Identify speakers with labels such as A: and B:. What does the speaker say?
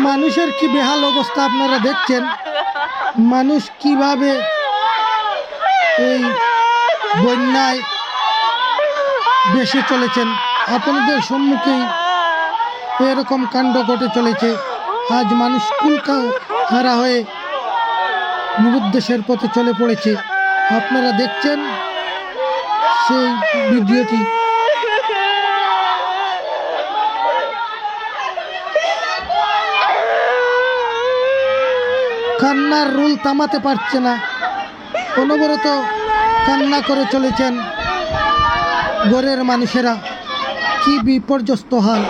A: মানুষের কি বেহাল অবস্থা আপনারা দেখছেন, মানুষ কিভাবে এই বন্যায় ভেসে চলেছেন। আপনাদের সম্মুখেই এরকম কাণ্ড ঘটে চলেছে। আজ মানুষ কুলকা হারা হয়ে নিরুদ্দেশের পথে চলে পড়েছে। আপনারা দেখছেন সেই ভিডিওটি। কান্নার রোল থামাতে পারছে না, অনবরত কান্না করে চলেছেন ঘরের মানুষেরা। কি বিপর্যস্ত হাল।